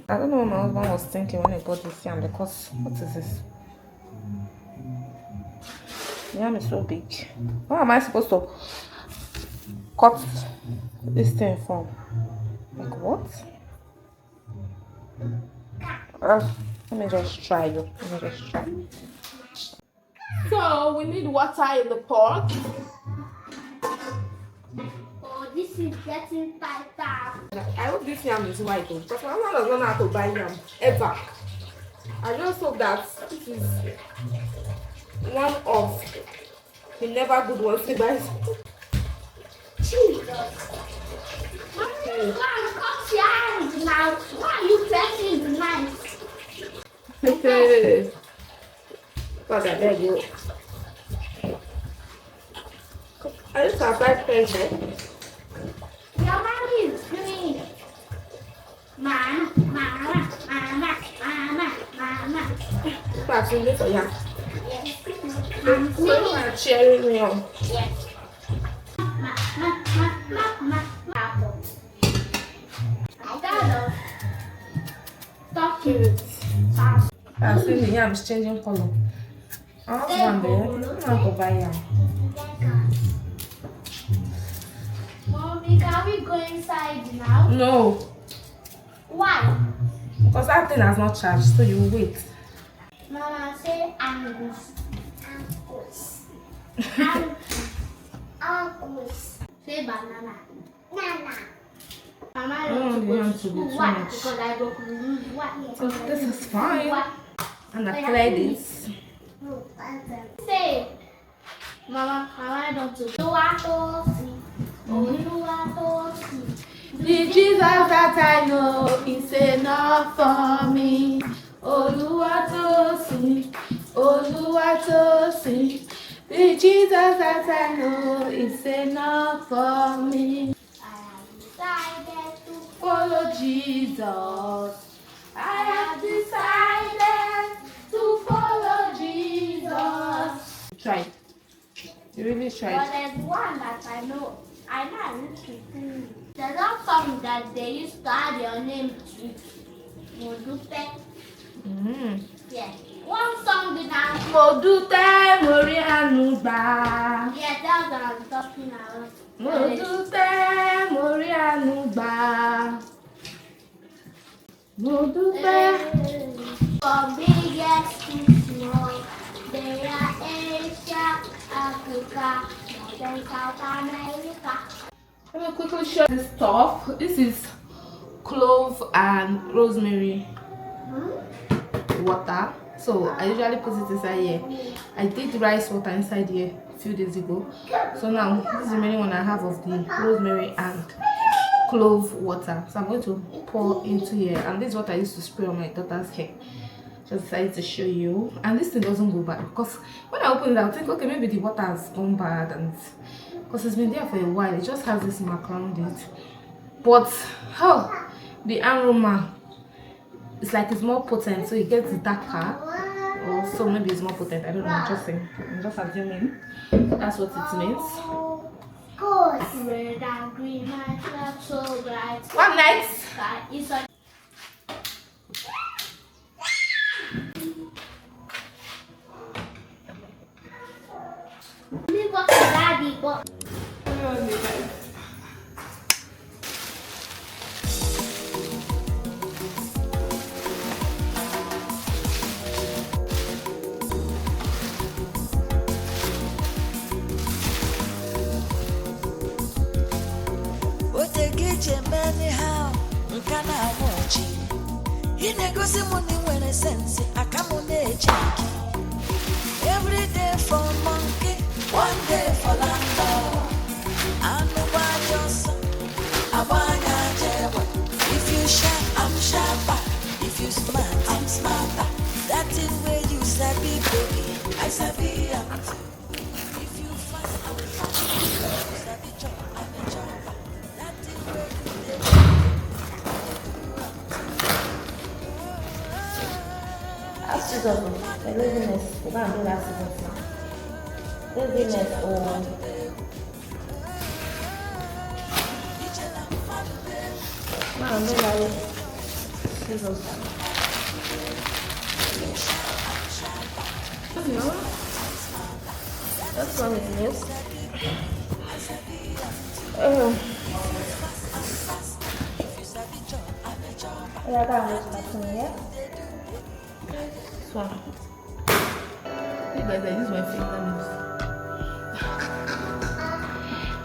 I don't know what my husband was thinking when he bought this yam because what is this? The yam is so big. How am I supposed to cut this thing from? Like what? Let me just try you. Let me just try. So we need water in the pot. Oh, this is getting tighter. I hope this yam is white though, because my mom does not know how to buy yam ever. I just hope that this is one of the never good ones to buy. Jesus. Mommy, cut your hands now. Why are you pressing the knife? God, I beg you. I just have 5 pence. Your mommy is doing it. Mama, mama, mama, mama, mama. Perhaps in this or yam. Yes. You are cheering me on. Yes. Apple. I got stop it. I see the yam is changing color. I want one there. I don't want to buy yam. Mommy, can we go inside now? No, Why? because that thing has not charged, so you wait. Mama, say angus. Angus. Say banana. Nana. Mama, I don't want to be too what? much. Because I go what? So this is fine. What? And I cleared this. Say, Mama, I don't to The Jesus that I know is enough for me. Oluwatosin, Oluwatosin. The Jesus that I know is enough for me. I have decided to Follow Jesus. I have decided to follow Jesus. Try. You really But tried. there's one that I know. I know I need to do. There's a song that they used to add your name to. Modupe. Yeah. One song did I. Mo dúpẹ́ mo rí àánú gbà. Yeah, that's what I'm talking about. Mo dúpẹ́ mo rí àánú gbà. Mo dúpẹ́. From biggest to small, they are Asia, Africa, and South America. Let me quickly show this stuff. This is clove and rosemary water. So I usually put it inside here. I did rice water inside here a few days ago. So now this is the remaining one I have of the rosemary and clove water. So I'm going to pour into here. And this is what I used to spray on my daughter's hair. Just decided to show you. And this thing doesn't go bad because when I open it, I'll think, okay, maybe the water has gone bad, and because it's been there for a while, it just has this mark around it. But oh, the aroma, it's like it's more potent, so it gets darker. Or so maybe it's more potent. I don't know. I'm just saying. I'm just assuming that's what it means. Red and green, my flag so bright. One night. It's a me what daddy but anyhow, nkana mochi. Inegosi muni wene sense, akamune cheki. Every day for monkey, one day for lando. Anu wajosa, abanya jewa. If you sharp, I'm sharper. If you smart, I'm smarter. That is where you sabi baby, I sabi am too. If you fast, I'm fast. You sabi chop, I'm a chopper. That is where you live. After the laziness, we're gonna do that now. Laziness or now I'm scissors. No, that's one is milk. Oh, yeah, that was happening, yeah. This one. You guys, I use my fingernails.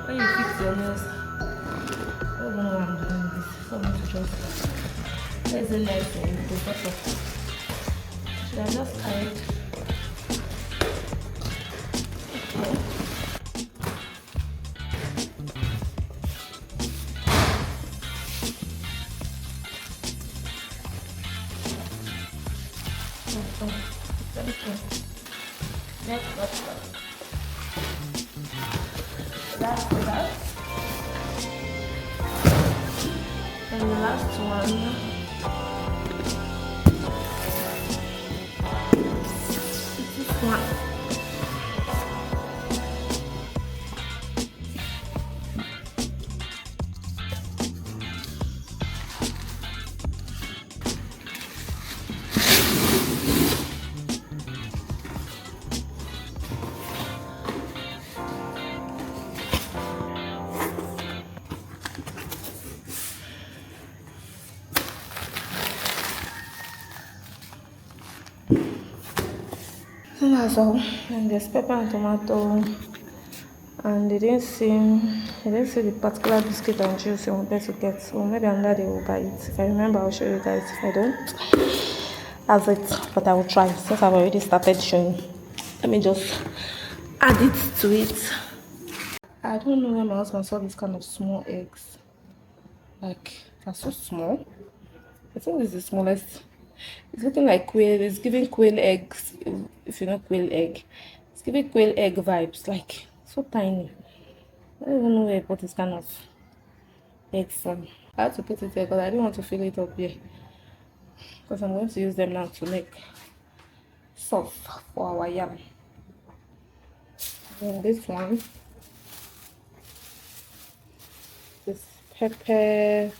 When you fix your nails, I don't know why I'm doing this. Someone to just. There's a knife in the bottom. Should I just hide? That's that. And the last one. This one. So that's all. And there's pepper and tomato. And they didn't see the particular biscuit and juice I wanted to get. So maybe another day we'll buy it. If I remember, I'll show you guys. If I don't, that's it. But I will try since I've already started showing. Let me just add it to it. I don't know where my husband saw this kind of small eggs. Like, they're so small. I think this is the smallest. It's looking like quail. It's giving quail eggs. If you know quail egg, it's giving quail egg vibes. Like, so tiny. I don't even know where I put this kind of egg from. I had to put it here because I didn't want to fill it up here. Because I'm going to use them now to make sauce for our yam. And this one, this pepper,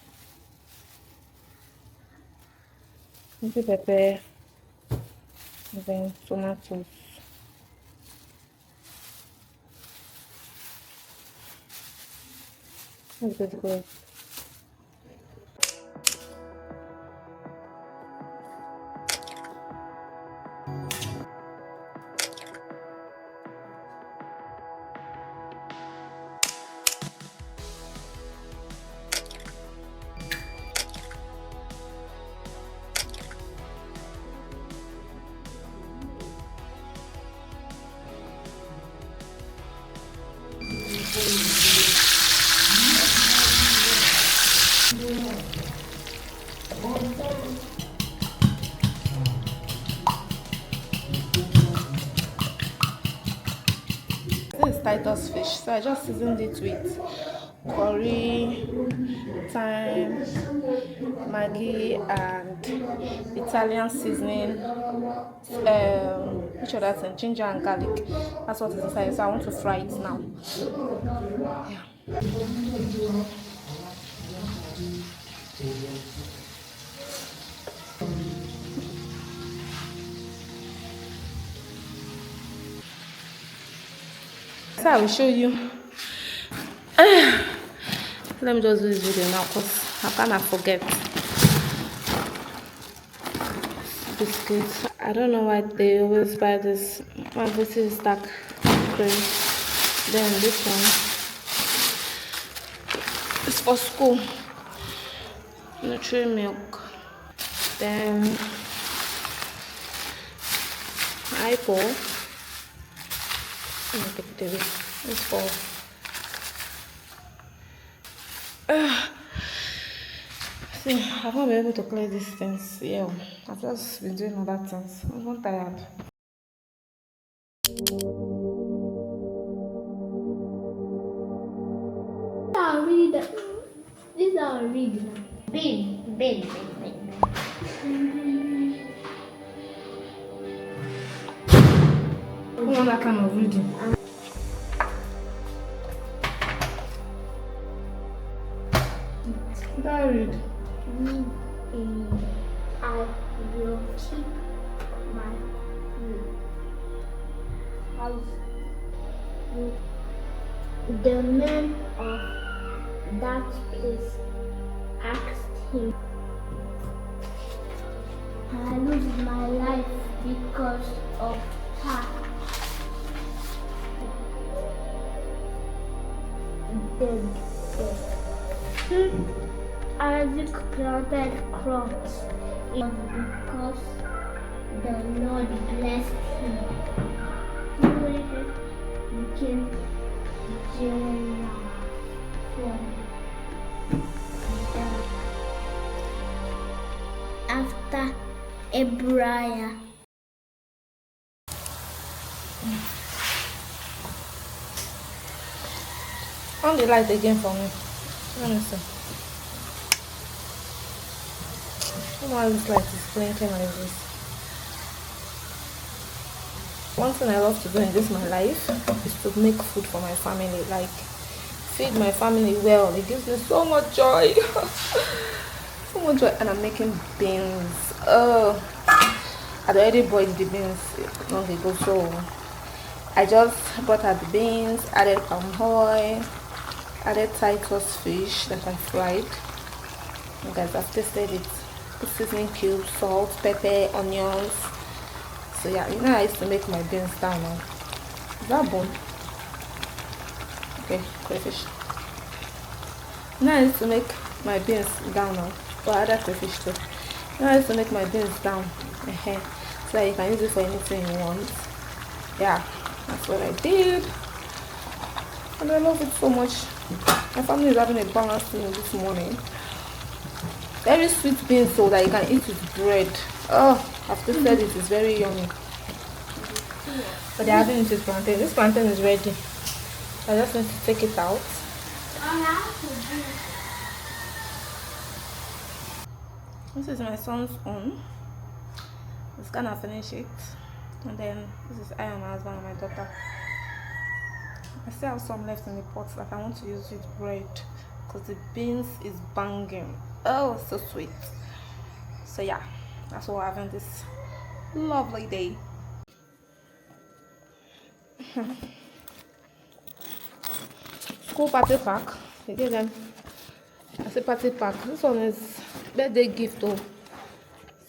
little pepper, and then tomatoes. This is good. This is Titus fish, so I just seasoned it with curry, thyme, Maggi, and Italian seasoning. Which other thing? Ginger and garlic. That's what is inside. So I want to fry it now. Yeah. So I will show you. Let me just do this video now because I cannot forget. Biscuits. I don't know why they always buy this. This is dark cream. Then this one is for school. Nutri milk. Then apple. It's for see, I won't be able to clear these things. Yeah, I've just been doing other things. I'm not tired. These are reading. Bin. I want that kind of reading. That read. I will keep my house. The man of that place asked him, I lose my life because of her. Then Isaac planted crops because the Lord blessed him. He became generous from that. After Abraham. On the light again for me. Let me see. Why this light is blinking like this? One thing I love to do in this my life is to make food for my family. Like feed my family well. It gives me so much joy. So much joy. And I'm making beans. I'd already boiled the beans long ago, so I just brought out the beans, added palm oil, added Titus fish that I fried. You guys, I've tasted it. Put seasoning cubes, salt, pepper, onions. So yeah, you know I used to make my beans down now. Is that bone? Okay, crayfish. Now I used to make my beans down now. Or other crayfish too. Now I used to make my beans down. So that you can use it for anything you want. Yeah, that's what I did. And I love it so much. My family is having a balanced meal this morning. Very sweet beans so that you can eat with bread. Oh, I've tasted it, it's very yummy. But they're having it with plantain. This plantain is ready. I just need to take it out. This is my son's own. He's gonna finish it. And then this is I and my husband and my daughter. I still have some left in the pot that I want to use with bread because the beans is banging. Oh, so sweet. So yeah, that's what we're having this lovely day. School party pack. They gave them as a party pack. This one is birthday gift to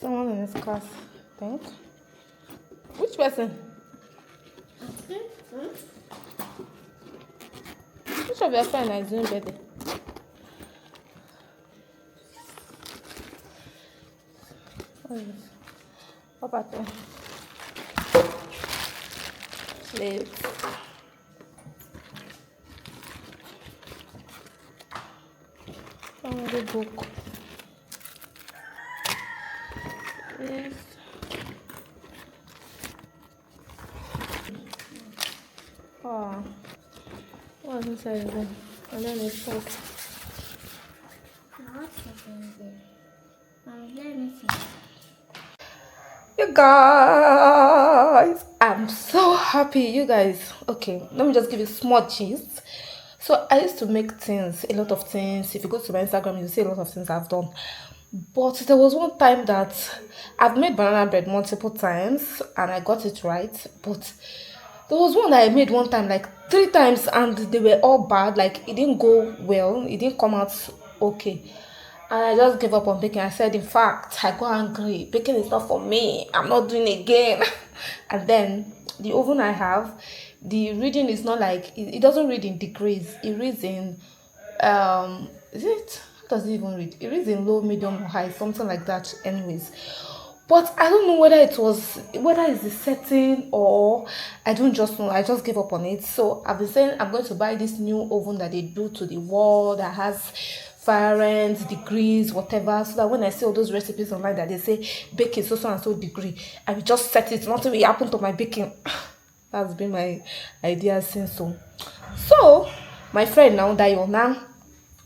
someone in his class, I think. Which person? Which of your friends is doing birthday? What about them? Slaves. Another book. Yes. Oh, what's inside of them? And then it's pork. You guys, I'm so happy. You guys, okay, let me just give you small cheese. So I used to make things, a lot of things. If you go to my Instagram, you see a lot of things I've done. But there was one time that I've made banana bread multiple times and I got it right. But there was one that I made one time like 3 times and they were all bad. Like it didn't go well. It didn't come out okay. And I just gave up on baking. I said, in fact, I got angry. Baking is not for me. I'm not doing it again. And then the oven I have, the reading is not like, it doesn't read in degrees. It reads in, is it? How does it even read? It reads in low, medium, or high, something like that anyways. But I don't know whether it's the setting or I don't just know. I just gave up on it. So I've been saying I'm going to buy this new oven that they do to the wall that has Fahrenheit, degrees, whatever, so that when I see all those recipes online that they say baking so and so degree, I will just set it. Nothing will happen to my baking. That's been my idea since. So my friend now Diana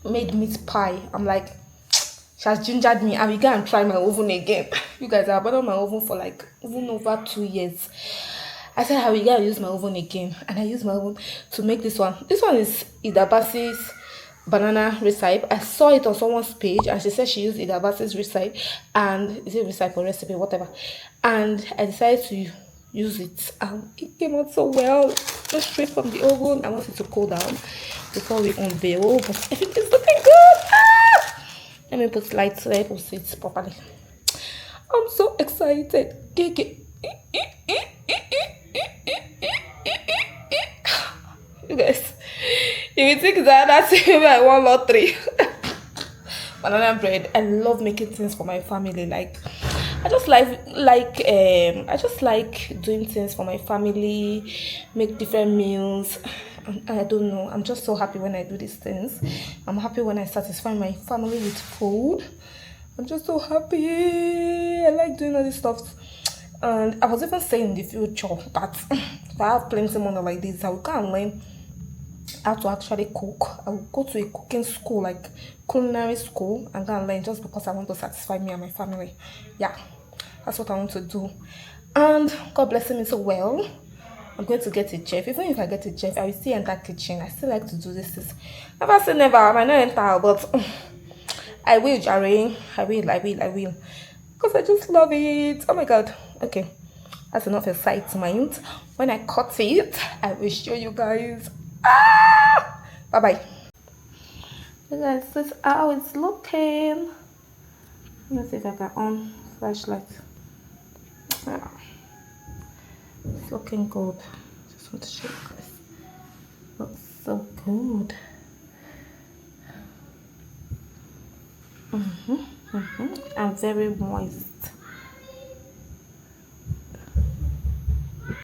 made meat pie. I'm like, she has gingered me. I will go and try my oven again. You guys, I've been on my oven for like even over 2 years. I said I will go and use my oven again, and I use my oven to make this one. This one is Bacci's banana recipe. I saw it on someone's page and she said she used Hilda Bacci's recipe, and is it recipe or recipe, whatever, and I decided to use it and it came out so well, just straight from the oven. I want it to cool down before we unveil, but I think it's looking good. Let me put light so that I will see it properly. I'm so excited. You guys, if you think that's I won lottery. Banana bread. I love making things for my family. Like I just like doing things for my family, make different meals. I don't know. I'm just so happy when I do these things. I'm happy when I satisfy my family with food. I'm just so happy. I like doing all this stuff. And I was even saying in the future that if I have plenty money like this, I will go and learn how to actually cook. I will go to a cooking school, like culinary school, and go and learn, just because I want to satisfy me and my family. Yeah, that's what I want to do. And God blessing me so well, I'm going to get a chef. Even if I get a chef, I will still enter kitchen. I still like to do this. Never say never. I might not enter, but I will, Jerry. I will. Because I just love it. Oh my God. Okay. That's enough excitement. When I cut it, I will show you guys. Bye-bye. So guys, this is how it's looking. Let me see if I can on flashlight. Yeah. It's looking good. Just want to show you guys. Looks so good. And very moist.